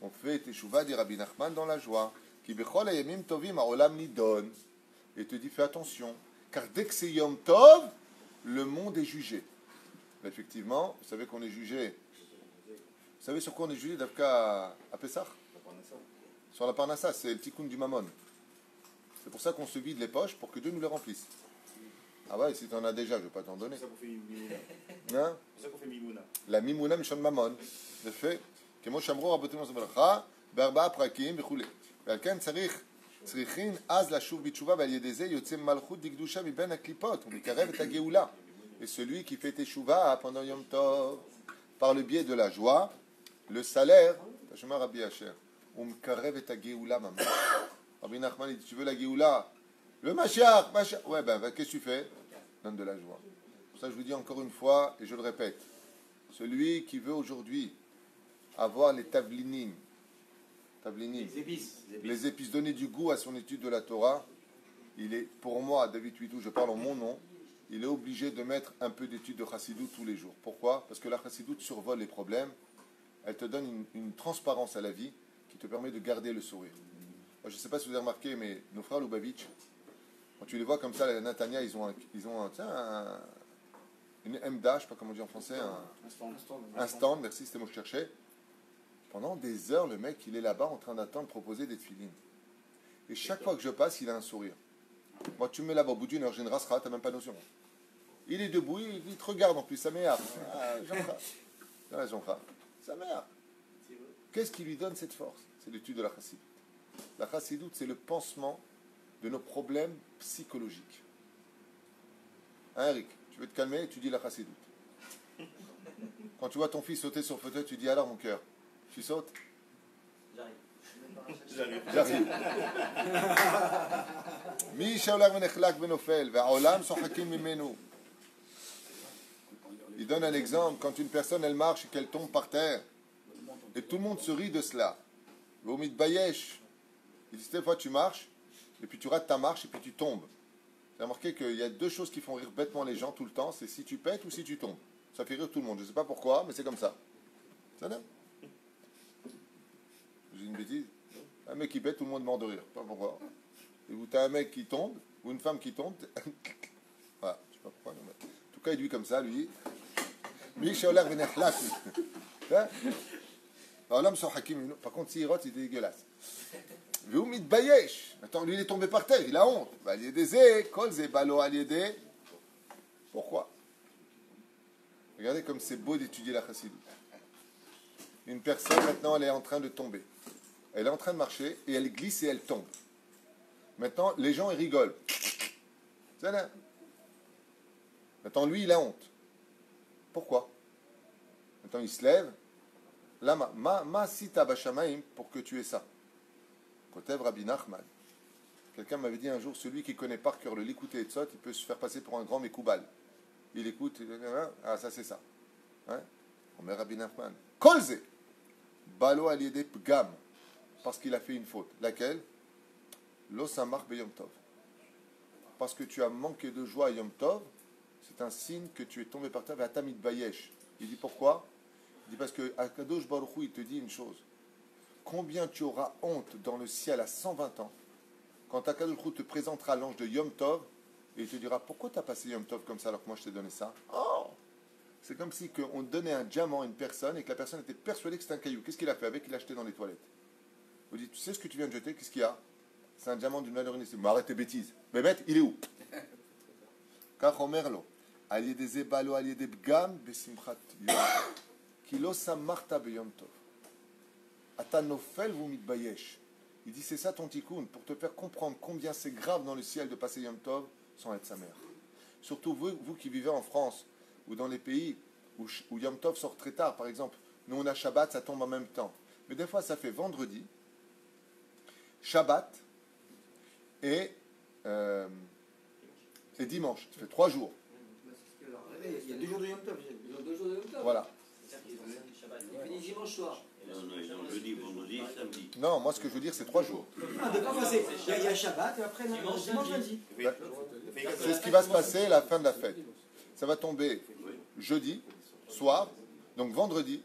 On fait tchouva, dit Rabbi Nachman, dans la joie. Qui bechol ayamim tovim haolam nidon. Et te dit, fais attention. Car dès que c'est yom tov, le monde est jugé. Effectivement, vous savez qu'on est jugé. Vous savez sur quoi on est jugé d'Afka à Pessah? Sur la Parnassa, c'est le tikkun du Mammon. C'est pour ça qu'on se vide les poches pour que Dieu nous les remplisse. Ah ouais, si tu en as déjà, je ne vais pas t'en donner. C'est pour ça qu'on fait Mimouna. Hein? C'est pour ça qu'on fait Mimouna. La Mimouna Mishon Mammon. Le fait que moi, Shamro, Rabotim, Zabaracha, Berba, Prakim, Bechule. Quelqu'un צריכין אז לשוב בתשובה ועל ידי זה יוצא מלכות דקדושה מבין הקליפות ומקרב את הגאולה. Et celui qui fait teshuva pendant Yom Tov, par le biais de la joie, le salaire, je m'en Rabbi Asher, umkarev et agéoula, maman. Rabbi Nachman dit, tu veux la géoula? Le Mashiach, ouais, ben, qu'est-ce que tu fais? Donne de la joie. Pour ça, je vous dis encore une fois, et je le répète, celui qui veut aujourd'hui avoir les tavlinim, les épices, donner du goût à son étude de la Torah, il est, pour moi, David Huitou, je parle en mon nom, il est obligé de mettre un peu d'études de Chassidut tous les jours. Pourquoi? Parce que la Chassidut survole les problèmes, elle te donne une transparence à la vie qui te permet de garder le sourire. Moi, je ne sais pas si vous avez remarqué, mais nos frères Lubavitch, quand tu les vois comme ça, les Natania, ils ont une MDA, je ne sais pas comment on dit en français, un stand, merci, c'était moi que je cherchais. Pendant des heures, le mec, il est là-bas en train d'attendre, proposer des tefilines. Et chaque fois que je passe, il a un sourire. Moi, tu me mets là-bas au bout d'une heure, j'ai une rasera, tu n'as même pas notion. Il est debout, il te regarde en plus, sa mère. Sa mère. Qu'est-ce qui lui donne cette force? C'est l'étude de la Chassidut. La Chassidut, c'est le pansement de nos problèmes psychologiques. Hein, Eric, tu veux te calmer, tu dis la Chassidut. Quand tu vois ton fils sauter sur le fauteuil, tu dis alors mon cœur, tu sautes? J'arrive. Il donne un exemple. Quand une personne elle marche et qu'elle tombe par terre, et tout le monde se rit de cela. Il dit, des fois tu marches, et puis tu rates ta marche, et puis tu tombes. J'ai remarqué qu'il y a deux choses qui font rire bêtement les gens tout le temps, c'est si tu pètes ou si tu tombes. Ça fait rire tout le monde. Je ne sais pas pourquoi, mais c'est comme ça. Ça n'a? J'ai une bêtise. Un mec qui pète, tout le monde mord de rire. Pas pourquoi. Et vous, tu as un mec qui tombe, ou une femme qui tombe. Voilà, je sais pas pourquoi. En tout cas, il dit comme ça, lui. Par contre, s'il rote, il est dégueulasse. Attends, lui, il est tombé par terre, il a honte. Aliédé, kolze, balo, aliédé. Pourquoi? Regardez comme c'est beau d'étudier la chassidoute. Une personne, maintenant, elle est en train de tomber. Elle est en train de marcher et elle glisse et elle tombe. Maintenant, les gens, ils rigolent. C'est là. Maintenant, lui, il a honte. Pourquoi? Maintenant, il se lève. Lama, ma sita bashamaim pour que tu aies ça. Kotev Rabbi Nachman. Quelqu'un m'avait dit un jour, celui qui connaît par cœur le Likutei Etzot, il peut se faire passer pour un grand Mekoubal. Il écoute, ah ça c'est ça. Hein? On met Rabbi Nachman. Kolze. Balo aliede pgam. Parce qu'il a fait une faute. Laquelle? Lo samar be Yom Tov. Parce que tu as manqué de joie à Yom Tov, c'est un signe que tu es tombé par terre. Atamid bayesh. Il dit pourquoi? Il dit parce que Akadosh Baruch Hu, il te dit une chose. Combien tu auras honte dans le ciel à 120 ans quand Akadosh Baruch Hu te présentera l'ange de Yom Tov et il te dira pourquoi tu as passé Yom Tov comme ça alors que moi je t'ai donné ça? Oh, c'est comme si on donnait un diamant à une personne et que la personne était persuadée que c'était un caillou. Qu'est-ce qu'il a fait avec? Il l'a acheté dans les toilettes. Vous dites, tu sais ce que tu viens de jeter? Qu'est-ce qu'il y a? C'est un diamant d'une valeur inestimable. Mais arrête tes bêtises. Mais bête, il est où? Car Omerlo, aliédé balo aliédé bgam besimchat yom. Kilo samarta beyom tov. Atanofel vous mitbayesh. Il dit c'est ça ton tikkun pour te faire comprendre combien c'est grave dans le ciel de passer Yom Tov sans être sa mère. Surtout vous qui vivez en France ou dans les pays où Yom Tov sort très tard, par exemple. Nous on a Shabbat, ça tombe en même temps. Mais des fois ça fait vendredi, Shabbat et dimanche. Ça fait 3 jours. Il y a 2 jours de Yom Tov. Ils ont 2 jours de Yom Tov. Voilà. Ils finissent dimanche soir. Non, ils ont jeudi, vendredi, samedi. Non, moi ce que je veux dire c'est 3 jours. Ah, d'accord, il y a Shabbat et après dimanche, lundi. C'est ce qui va se passer à la fin de la fête. Ça va tomber jeudi, soir, donc vendredi,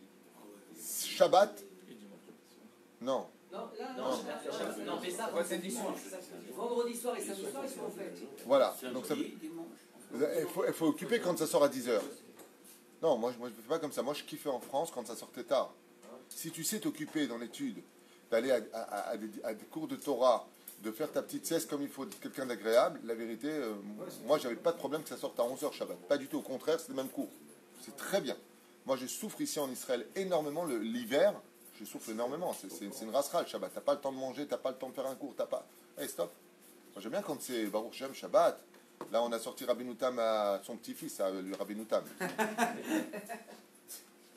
Shabbat. Non. Non, là, non, mais ça, vendredi soir et samedi soir, ils sont en fête. Voilà. Donc ça, il faut occuper quand ça sort à 10h. Non, moi je ne fais pas comme ça. Moi je kiffais en France quand ça sortait tard. Si tu sais t'occuper dans l'étude, d'aller à des cours de Torah, de faire ta petite sieste comme il faut, d'être quelqu'un d'agréable, la vérité, moi j'avais pas de problème que ça sorte à 11h Shabbat. Pas du tout, au contraire, c'est le même cours. C'est très bien. Moi je souffre ici en Israël énormément l'hiver. Je souffre énormément. C'est une race le Shabbat. T'as pas le temps de manger, t'as pas le temps de faire un cours, t'as pas. Hey, stop. Moi j'aime bien quand c'est Baruch Shem Shabbat. Là on a sorti Rabbeinu Tam à son petit-fils, le Rabbeinu Tam.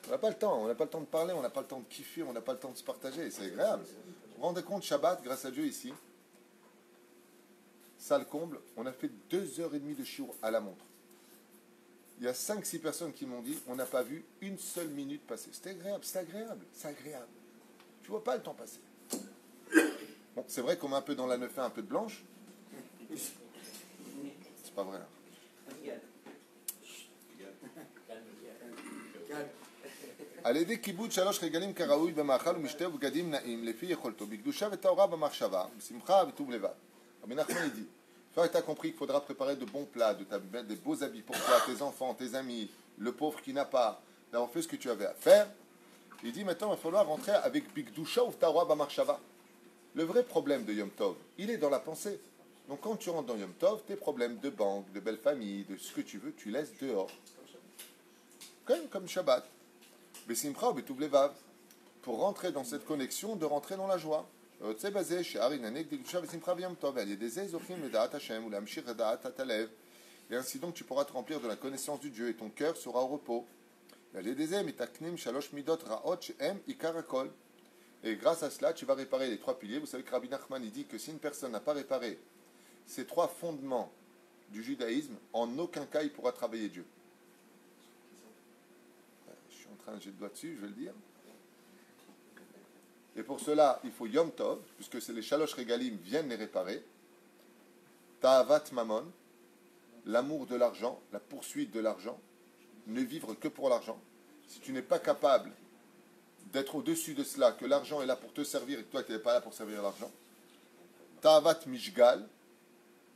On n'a pas le temps, de parler, on n'a pas le temps de kiffer, on n'a pas le temps de se partager, c'est agréable. Vous vous rendez compte, Shabbat, grâce à Dieu ici, salle comble, on a fait 2h30 de shiur à la montre. Il y a 5-6 personnes qui m'ont dit, on n'a pas vu une seule minute passer. C'est agréable, c'est agréable, c'est agréable. Tu vois pas le temps passer. Bon, c'est vrai qu'on est un peu dans la 9-1, un peu de blanche. C'est pas vrai. על ידי כיבוד 3 רגלים כראוי במאכל ומשתה ובגדים נאים לפי יכולתו בקדושה וטהרה במחשבה בשמחה וטוב לבד. רבי נחמן dit, une fois que tu as compris qu'il faudra préparer de bons plats, des beaux habits pour toi, tes enfants, tes amis, le pauvre qui n'a pas, d'avoir fait ce que tu avais à faire, il dit maintenant il va falloir rentrer avec bikdusha ou tahora b'marshava. Le vrai problème de Yom Tov, il est dans la pensée. Donc quand tu rentres dans Yom Tov, tes problèmes de banque, de belle famille, de ce que tu veux, tu laisses dehors. Comme Shabbat. Besimcha ou betuv levav. Pour rentrer dans cette connexion, de rentrer dans la joie. Et ainsi donc tu pourras te remplir de la connaissance du Dieu et ton cœur sera au repos. Et grâce à cela, tu vas réparer les 3 piliers. Vous savez que Rabbi Nachman il dit que si une personne n'a pas réparé ces 3 fondements du judaïsme, en aucun cas il pourra travailler Dieu. Je suis en train, j'ai le doigt dessus, je vais le dire. Et pour cela, il faut Yom Tov, puisque c'est les Shalosh Regalim viennent les réparer. Ta'avat Mammon, l'amour de l'argent, la poursuite de l'argent, ne vivre que pour l'argent. Si tu n'es pas capable d'être au-dessus de cela, que l'argent est là pour te servir et que toi tu n'es pas là pour servir l'argent. Ta'avat Mishgal,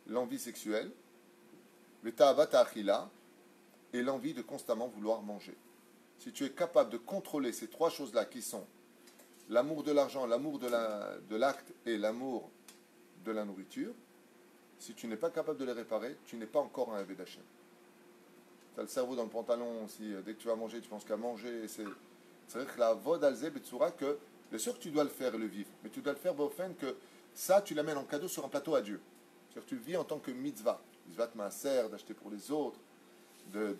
l'envie sexuelle. Le Ta'avat Achila, et l'envie de constamment vouloir manger. Si tu es capable de contrôler ces 3 choses-là qui sont l'amour de l'argent, l'amour de l'acte et l'amour de la nourriture, si tu n'es pas capable de les réparer, tu n'es pas encore un Eved Hashem. Tu as le cerveau dans le pantalon aussi. Dès que tu vas manger, tu penses qu'à manger. C'est vrai que la vod alze betsura que, bien sûr que tu dois le faire et le vivre, mais tu dois le faire au fait que ça, tu l'amènes en cadeau sur un plateau à Dieu. C'est-à-dire que tu le vis en tant que mitzvah. Mitzvah de maaser, d'acheter pour les autres, de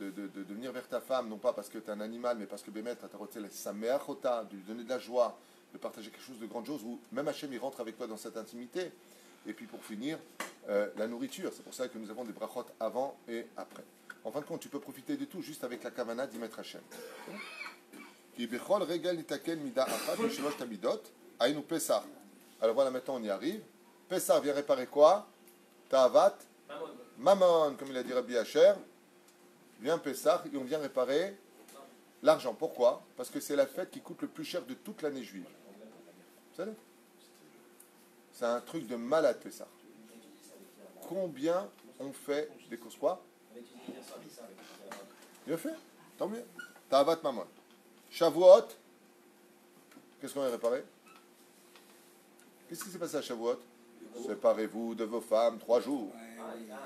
venir vers ta femme, non pas parce que tu es un animal, mais parce que Bémet, tu as sa meachota, de lui donner de la joie, de partager quelque chose de grandiose, où même Hachem, il rentre avec toi dans cette intimité. Et puis pour finir, la nourriture. C'est pour ça que nous avons des brachot avant et après. En fin de compte, tu peux profiter de tout juste avec la kavana d'y mettre Hachem. Alors voilà, maintenant on y arrive. Pessah vient réparer quoi? Ta'avat Mammon, comme il a dit Rabbi Asher. Vient Pessah et on vient réparer l'argent. Pourquoi? Parce que c'est la fête qui coûte le plus cher de toute l'année juive. Vous savez? C'est un truc de malade, Pessah. Combien on fait des courses quoi? Bien fait, tant mieux. Ta'avat Mammon. Shavuot, qu'est-ce qu'on a réparé? Qu'est-ce qui s'est passé à Shavuot? Séparez-vous de vos femmes 3 jours.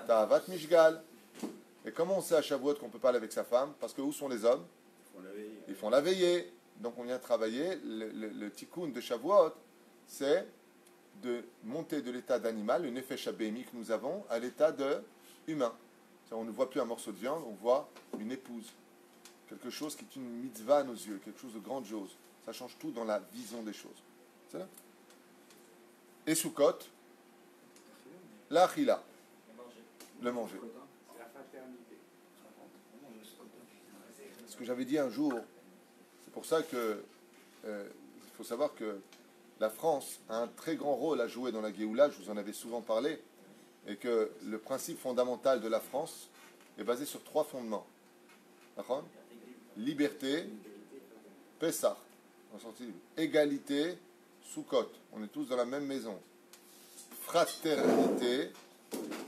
Ta'avat Mishgal. Et comment on sait à Shavuot qu'on peut parler avec sa femme? Parce que où sont les hommes? Ils font la veillée. Donc on vient travailler. Le tikkun de Shavuot, c'est de monter de l'état d'animal, le nefesh abémi que nous avons, à l'état de humain. On ne voit plus un morceau de viande, on voit une épouse. Quelque chose qui est une mitzvah à nos yeux, quelque chose de grandiose. Ça change tout dans la vision des choses. C'est là. Et Sukkot, l'achila, le manger. C'est la fraternité. Ce que j'avais dit un jour, c'est pour ça que il faut savoir que la France a un très grand rôle à jouer dans la Géoula, je vous en avais souvent parlé, et que le principe fondamental de la France est basé sur 3 fondements. D'accord? Liberté, Pessah, égalité, Sukkot, on est tous dans la même maison. Fraternité,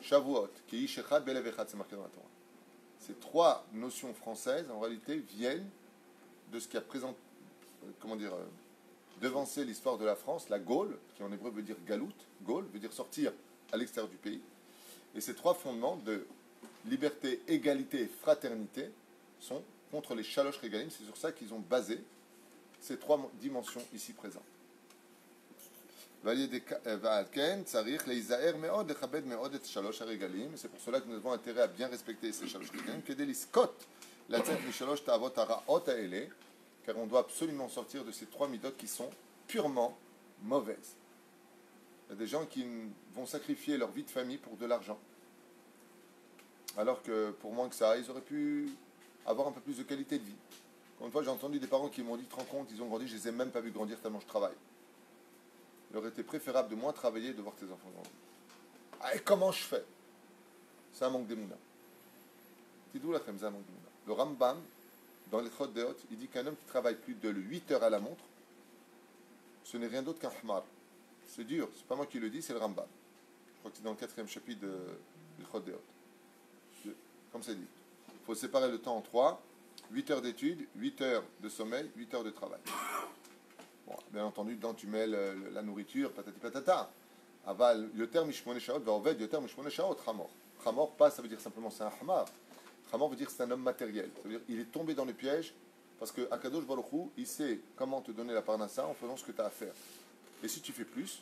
Shavuot, qui Ishechad Belev Echad, c'est marqué dans la Torah. Ces 3 notions françaises, en réalité, viennent de ce qui a devancé l'histoire de la France, la Gaule, qui en hébreu veut dire galout, Gaule veut dire sortir à l'extérieur du pays. Et ces 3 fondements de liberté, égalité et fraternité sont contre les Shalosh Regalim. C'est sur ça qu'ils ont basé ces 3 dimensions ici présentes. C'est pour cela que nous avons intérêt à bien respecter ces Shalosh Regalim, car on doit absolument sortir de ces 3 midotes qui sont purement mauvaises. Il y a des gens qui vont sacrifier leur vie de famille pour de l'argent. Alors que pour moins que ça, ils auraient pu avoir un peu plus de qualité de vie. Encore une fois, j'ai entendu des parents qui m'ont dit, te rends compte, ils ont grandi, je les ai même pas vus grandir tellement je travaille. Il aurait été préférable de moins travailler et de voir tes enfants grandir. Ah, et comment je fais? C'est un manque d'émouna. Tidou la c'est un manque d'émouna. Le Rambam, dans les Chod Deot, il dit qu'un homme qui travaille plus de 8 heures à la montre, ce n'est rien d'autre qu'un Hmar. C'est dur, c'est pas moi qui le dis, c'est le Rambam. Je crois que c'est dans le 4e chapitre de Chod Deot. Comme c'est dit. Il faut séparer le temps en 3, 8 heures d'études, 8 heures de sommeil, 8 heures de travail. Bon, bien entendu, dedans tu mets la nourriture, patati patata. Aval, yoter mishmone shaot, vaoved, yoter mishmone shaot, chamor. Chamor, pas, ça veut dire simplement c'est un hamar. Chamor veut dire c'est un homme matériel. Ça veut dire il est tombé dans le piège parce que Akadosh Baruch Hu, il sait comment te donner la parnassa en faisant ce que tu as à faire. Et si tu fais plus,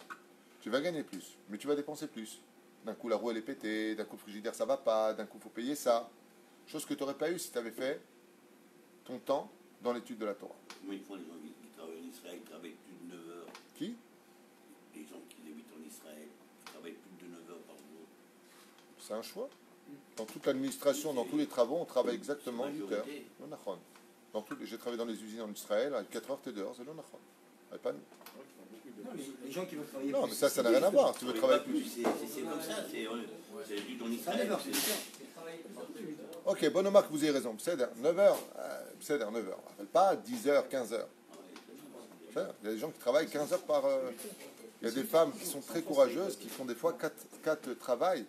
tu vas gagner plus, mais tu vas dépenser plus. D'un coup, la roue elle est pétée, d'un coup, le frigidaire ça va pas, d'un coup, il faut payer ça. Chose que tu n'aurais pas eu si tu avais fait ton temps dans l'étude de la Torah. Moi, une fois, les gens qui travaillent en Israël travaillent plus de 9 heures. Qui? Les gens qui habitent en Israël travaillent plus de 9 heures par jour. C'est un choix. Dans toute l'administration, dans tous les travaux, on travaille exactement 8 heures. J'ai travaillé dans les usines en Israël, à 4 heures, t'es dehors, c'est le nachon. Pas nous. Non, les gens qui veulent travailler non, plus, mais ça n'a rien à voir. Tu veux travailler plus. C'est comme ça, c'est l'étude en Israël. Ok, bonne remarque, vous avez raison. 9 heures, 9 heures. Pas 10 heures, 15 heures. Il y a des gens qui travaillent 15 heures par... Il y a des femmes qui sont très courageuses, qui font des fois 4 travails,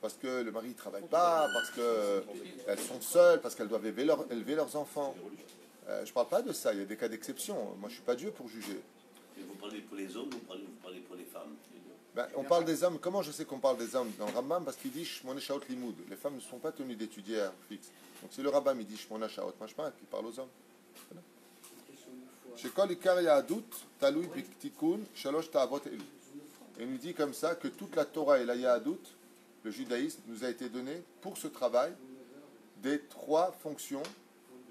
parce que le mari ne travaille pas, parce qu'elles sont seules, parce qu'elles doivent élever leurs enfants. Je ne parle pas de ça, il y a des cas d'exception. Moi, je ne suis pas Dieu pour juger. Et vous parlez pour les hommes, vous parlez pour les femmes. Ben, on parle des hommes. Comment je sais qu'on parle des hommes dans le Rambam? Parce qu'il dit Shmona Shaot Limoud. Les femmes ne sont pas tenues d'étudier à fixe. Donc c'est le Rambam, il dit Shmona Shaot Mashma, qui parle aux hommes. Shekol Ikar Yahadut Talui Biktikun Shalosh Ta'avot Elu. Et il nous dit comme ça que toute la Torah et la Yahadut, le judaïsme, nous a été donné pour ce travail des trois fonctions: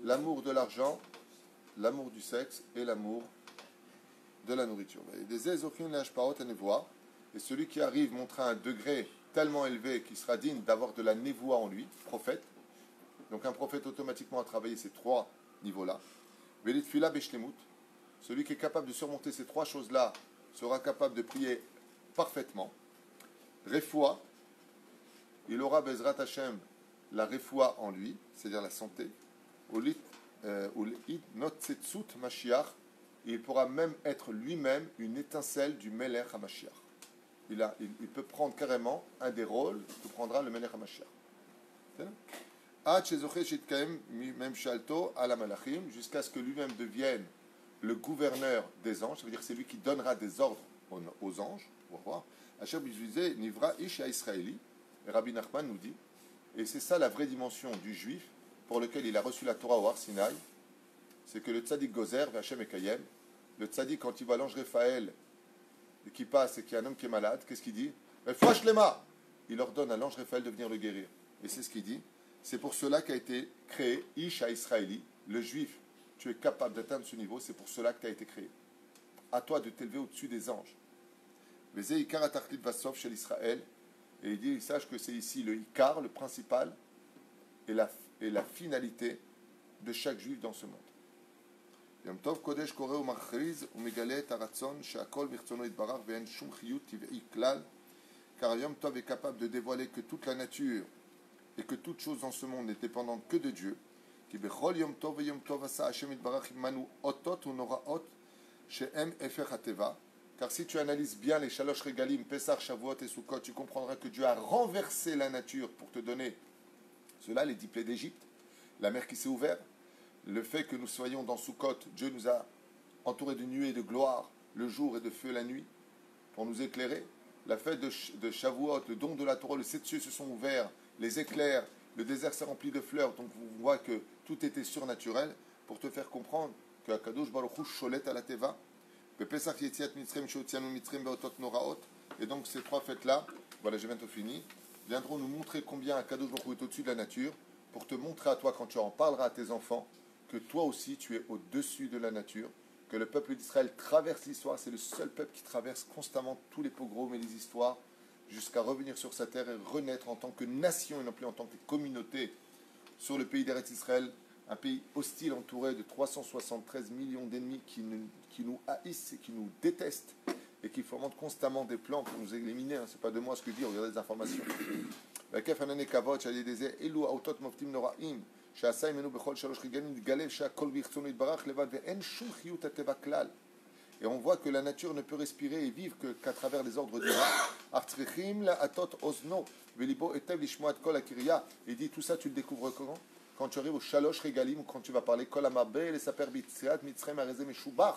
l'amour de l'argent, l'amour du sexe et l'amour de la nourriture. Et celui qui arrive montrera un degré tellement élevé qu'il sera digne d'avoir de la névoie en lui, prophète. Donc un prophète automatiquement a travaillé ces trois niveaux-là. Celui qui est capable de surmonter ces trois choses-là sera capable de prier parfaitement. Refoua, il aura Bezrat Hashem la refoua en lui, c'est-à-dire la santé. Il pourra même être lui-même une étincelle du Melech HaMashiach. Il peut prendre carrément un des rôles que prendra le Melech HaMashiach. Jusqu'à ce que lui-même devienne le gouverneur des anges, ça veut dire que c'est lui qui donnera des ordres aux anges. On va voir. Nivra Ish Israéli, Rabbi Nachman nous dit, et c'est ça la vraie dimension du juif pour lequel il a reçu la Torah au Har Sinaï, c'est que le tzaddik gozer V'Hashem Ekayem, le tzaddik quand il voit l'ange Raphaël qui passe et qu'il y a un homme qui est malade, qu'est-ce qu'il dit? Il ordonne à l'ange Raphaël de venir le guérir. Et c'est ce qu'il dit. C'est pour cela qu'a été créé Ish Israéli, le juif. Tu es capable d'atteindre ce niveau, c'est pour cela que tu as été créé. À toi de t'élever au-dessus des anges. Vezé Ikar Atachlit Vasof chez l'Israël. Et il dit, sache que c'est ici le Ikar, le principal, et la finalité de chaque juif dans ce monde. Yom Tov Kodesh Koreh ou Machriz ou Megalet Aratzon Sheakol Mirtzono Itbarach Ve'en Shum Chiyut Tiv'i Klal. Car Yom Tov est capable de dévoiler que toute la nature et que toute chose dans ce monde n'est dépendante que de Dieu. Ki Bechol Yom Tov et Yom Tov Asa Hashem Itbarach Imanu Otot ou Noraot She'em Efer HaTeva. Car si tu analyses bien les Shalosh Regalim, Pesach, Shavuot et Sukkot, tu comprendras que Dieu a renversé la nature pour te donner cela, les 10 plaies d'Égypte, la mer qui s'est ouverte, le fait que nous soyons dans Sukkot, Dieu nous a entourés de nuées de gloire le jour et de feu la nuit pour nous éclairer. La fête de Shavuot, le don de la Torah, les 7 cieux se sont ouverts, les éclairs, le désert s'est rempli de fleurs. Donc vous voyez que tout était surnaturel pour te faire comprendre que Akadosh Baruch Hu sholet à la teva. Et donc ces trois fêtes-là, voilà, j'ai bientôt fini, viendront nous montrer combien Akadosh Baruch Hu est au-dessus de la nature, pour te montrer à toi, quand tu en parleras à tes enfants, que toi aussi tu es au-dessus de la nature, que le peuple d'Israël traverse l'histoire, c'est le seul peuple qui traverse constamment tous les pogroms et les histoires, jusqu'à revenir sur sa terre et renaître en tant que nation et non plus en tant que communauté sur le pays d'Eretz Israël, un pays hostile entouré de 373 millions d'ennemis qui nous haïssent et qui nous détestent et qui fomentent constamment des plans pour nous éliminer. C'est pas de moi ce que je dis, regardez les informations. Et on voit que la nature ne peut respirer et vivre qu'à travers les ordres divins. Il dit tout ça, tu le découvres comment? Quand tu arrives au Shalosh Regalim, ou quand tu vas parler Kol Amabe, les Saper Bitziat, Mitzrem, Arezem et Shubach,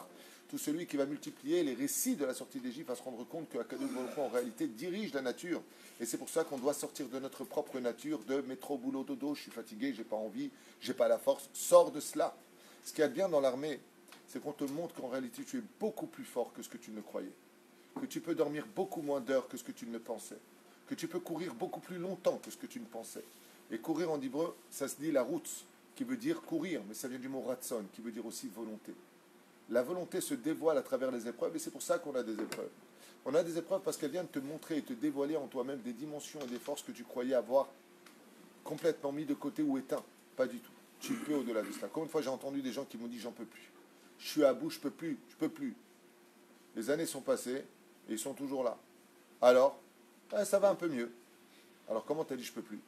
tout celui qui va multiplier les récits de la sortie d'Égypte va se rendre compte que Akadosh Baruch Hu en réalité dirige la nature. Et c'est pour ça qu'on doit sortir de notre propre nature, de métro, boulot, dodo, je suis fatigué, j'ai pas envie, j'ai pas la force. Sors de cela. Ce qu'il y a de bien dans l'armée, c'est qu'on te montre qu'en réalité tu es beaucoup plus fort que ce que tu ne croyais. Que tu peux dormir beaucoup moins d'heures que ce que tu ne le pensais. Que tu peux courir beaucoup plus longtemps que ce que tu ne pensais. Et courir en hébreu, ça se dit la route, qui veut dire courir, mais ça vient du mot ratson, qui veut dire aussi volonté. La volonté se dévoile à travers les épreuves, et c'est pour ça qu'on a des épreuves. On a des épreuves parce qu'elles viennent te montrer et te dévoiler en toi-même des dimensions et des forces que tu croyais avoir complètement mis de côté ou éteint. Pas du tout. Tu peux au-delà de cela. Combien de fois j'ai entendu des gens qui m'ont dit j'en peux plus. Je suis à bout, je peux plus. Les années sont passées et ils sont toujours là. Alors, ça va un peu mieux. Alors comment tu as dit je peux plus?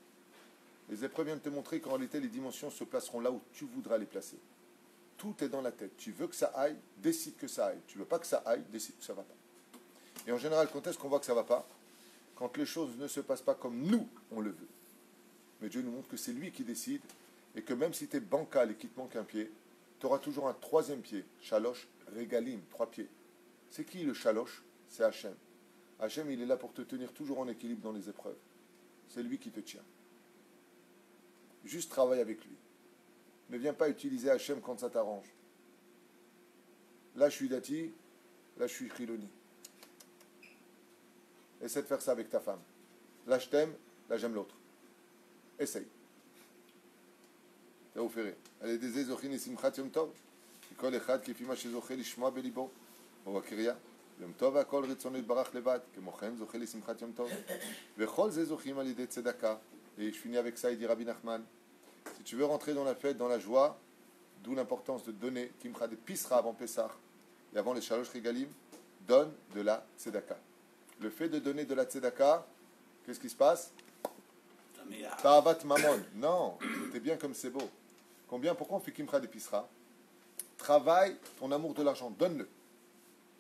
Les épreuves viennent te montrer qu'en réalité les dimensions se placeront là où tu voudras les placer. Tout est dans la tête. Tu veux que ça aille, décide que ça aille. Tu veux pas que ça aille, décide que ça va pas. Et en général, quand est-ce qu'on voit que ça va pas? Quand les choses ne se passent pas comme nous, on le veut. Mais Dieu nous montre que c'est lui qui décide et que même si tu es bancal et qu'il te manque un pied, tu auras toujours un troisième pied. Shalosh, Regalim, 3 pieds. C'est qui le Shalosh? C'est Hachem. Hachem, il est là pour te tenir toujours en équilibre dans les épreuves. C'est lui qui te tient. Juste travaille avec lui. Ne viens pas utiliser Hachem quand ça t'arrange. Là, je suis dati, là, je suis chiloni. Essaie de faire ça avec ta femme. Là, je t'aime, là, j'aime l'autre. Essaye. Ça vous fait rire. Allez, des zochin et simchat yom tov. Kol echad kifima shezoche lishma belibo. Ou akriya. יום טוב והכל רצון להתברך לבד, כמו כן זוכה לשמחת יום טוב. וכל זה זוכים על ידי צדקה. Et je finis avec ça, il dit Rabbi Nachman. Si tu veux rentrer dans la fête, dans la joie, d'où l'importance de donner, Kimcha de Pisra avant Pessah, et avant les Shalosh Regalim, donne de la tzedaka. Le fait de donner de la tzedaka, qu'est-ce qui se passe? Ta'avat mamon. Non, c'était bien comme c'est beau. Combien, pourquoi on fait Kimcha de Pisra? Travaille ton amour de l'argent, donne-le.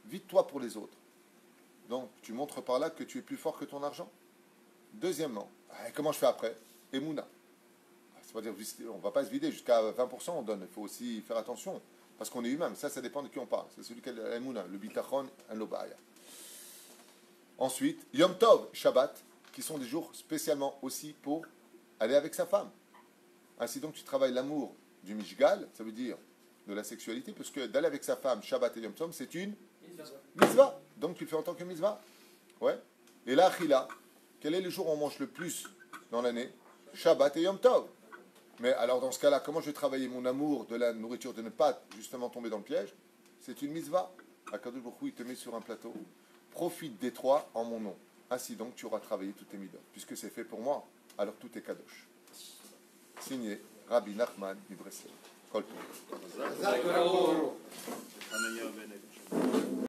Vide-toi pour les autres. Donc, tu montres par là que tu es plus fort que ton argent. Deuxièmement, comment je fais après? Emouna. C'est-à-dire, on ne va pas se vider jusqu'à 20%, on donne. Il faut aussi faire attention. Parce qu'on est humain. Ça dépend de qui on parle. C'est celui qui a Emouna, le bitachon, un lobaya. Ensuite, Yom Tov, Shabbat, qui sont des jours spécialement aussi pour aller avec sa femme. Ainsi donc, tu travailles l'amour du Mishgal, ça veut dire de la sexualité, parce que d'aller avec sa femme, Shabbat et Yom Tov, c'est une mitzvah. Donc tu le fais en tant que mitzvah. Ouais. Et là, Achila, quel est le jour où on mange le plus dans l'année? Shabbat et Yom Tov. Mais alors dans ce cas-là, comment je vais travailler mon amour de la nourriture, de ne pas justement tomber dans le piège? C'est une mitzvah. Akadosh Baruch Hu, il te met sur un plateau. Profite des trois en mon nom. Ainsi donc, tu auras travaillé toutes tes mitzvahs. Puisque c'est fait pour moi, alors tout est kadosh. Signé Rabbi Nachman Bibreslev. Kol Tov.